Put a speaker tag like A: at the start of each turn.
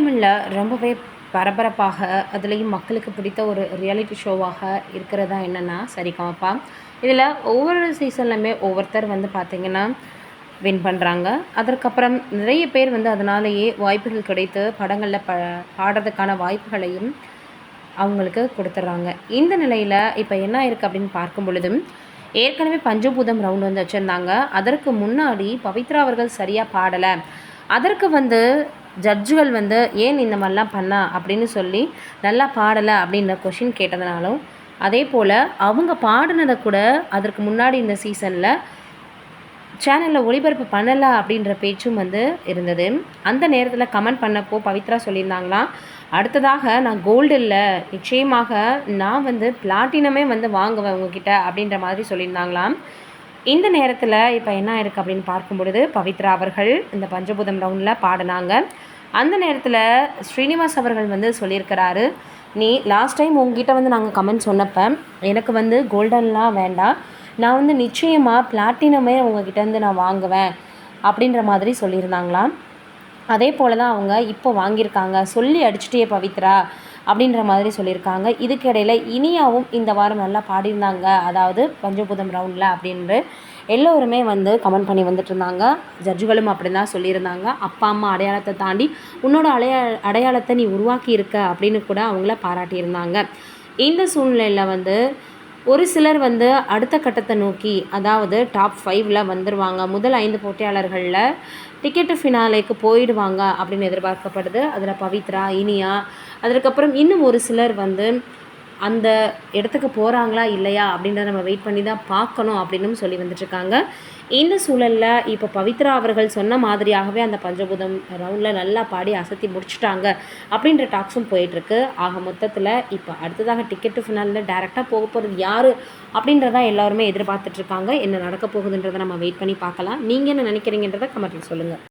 A: தமிழில் ரொம்பவே பரபரப்பாக அதுலேயும் மக்களுக்கு பிடித்த ஒரு ரியாலிட்டி ஷோவாக இருக்கிறதா என்னென்னா சரிகமபா. இதில் ஒவ்வொரு சீசன்லையுமே ஒவ்வொருத்தர் வந்து பார்த்திங்கன்னா வின் பண்ணுறாங்க. அதற்கப்புறம் நிறைய பேர் வந்து அதனாலேயே வாய்ப்புகள் கிடைத்து படங்களில் பாடுறதுக்கான வாய்ப்புகளையும் அவங்களுக்கு கொடுத்துட்றாங்க. இந்த நிலையில் இப்போ என்ன இருக்குது அப்படின்னு பார்க்கும் பொழுதும், ஏற்கனவே பஞ்சபூதம் ரவுண்ட் வந்து வச்சுருந்தாங்க. அதற்கு முன்னாடி பவித்ரா அவர்கள் சரியாக பாடலை, அதற்கு வந்து ஜட்ஜுகள் வந்து ஏன் இந்த மாதிரிலாம் பண்ணா அப்படின்னு சொல்லி நல்லா பாடலை அப்படின்ற கொஷின் கேட்டதுனாலும், அதே போல் அவங்க பாடினதை கூட அதற்கு முன்னாடி இந்த சீசனில் சேனலில் ஒளிபரப்பு பண்ணலை அப்படின்ற பேச்சும் வந்து இருந்தது. அந்த நேரத்தில் கமெண்ட் பண்ணப்போ பவித்ரா சொல்லியிருந்தாங்களாம், அடுத்ததாக நான் கோல்டு இல்லை, நிச்சயமாக நான் வந்து பிளாட்டினமே வந்து வாங்குவேன் உங்ககிட்ட அப்படின்ற மாதிரி சொல்லியிருந்தாங்களாம். இந்த நேரத்தில் இப்போ என்ன இருக்குது அப்படின்னு பார்க்கும் பொழுது, பவித்ரா அவர்கள் இந்த பஞ்சபூதம் ரவுண்டில் பாடினாங்க. அந்த நேரத்தில் ஸ்ரீனிவாஸ் அவர்கள் வந்து சொல்லியிருக்கிறாரு, நீ லாஸ்ட் டைம் உங்ககிட்ட வந்து நாங்கள் கமெண்ட் சொன்னப்போ எனக்கு வந்து கோல்டன்லாம் வேண்டாம், நான் வந்து நிச்சயமாக பிளாட்டினமே உங்ககிட்டேருந்து நான் வாங்குவேன் அப்படின்ற மாதிரி சொல்லியிருந்தாங்களாம். அதே போல் தான் அவங்க இப்போ வாங்கியிருக்காங்க, சொல்லி அடிச்சுட்டே பவித்ரா அப்படின்ற மாதிரி சொல்லியிருக்காங்க. இதுக்கிடையில் இனியாவும் இந்த வாரம் நல்லா பாடியிருந்தாங்க, அதாவது பஞ்சபூதம் ரவுண்டில் அப்படின்று எல்லோருமே வந்து கமெண்ட் பண்ணி வந்துட்டு இருந்தாங்க. ஜட்ஜுகளும் அப்படி தான் சொல்லியிருந்தாங்க. அப்பா அம்மா அடையாளத்தை தாண்டி உன்னோட அடையாளத்தை நீ உருவாக்கி இருக்க அப்படின்னு கூட அவங்கள பாராட்டியிருந்தாங்க. இந்த சூழ்நிலையில் வந்து ஒரு சிலர் வந்து அடுத்த கட்டத்தை நோக்கி, அதாவது டாப் 5ல் வந்துடுவாங்க, முதல் 5 போட்டியாளர்களில் டிக்கெட்டு ஃபினாலேக்கு போயிடுவாங்க அப்படின்னு எதிர்பார்க்கப்படுது. அதில் பவித்ரா, இனியா, அதற்கப்புறம் இன்னும் ஒரு சிலர் வந்து அந்த இடத்துக்கு போகிறாங்களா இல்லையா அப்படின்றத நம்ம வெயிட் பண்ணி தான் பார்க்கணும் அப்படின்னு சொல்லி வந்துட்டுருக்காங்க. இந்த சூழலில் இப்போ பவித்ரா அவர்கள் சொன்ன மாதிரியாகவே அந்த பஞ்சபூதம் ரவுண்டில் நல்லா பாடி அசத்தி முடிச்சுட்டாங்க அப்படின்ற டாக்ஸும் போயிட்டுருக்கு. ஆக மொத்தத்தில் இப்போ அடுத்ததாக டிக்கெட்டு ஃபினாலில் டேரெக்டாக போக போகிறது யார் அப்படின்றதான் எல்லாருமே எதிர்பார்த்துட்ருக்காங்க. என்ன நடக்க போகுதுன்றதை நம்ம வெயிட் பண்ணி பார்க்கலாம். நீங்கள் என்ன நினைக்கிறீங்கன்றதை கமெண்ட்டில் சொல்லுங்கள்.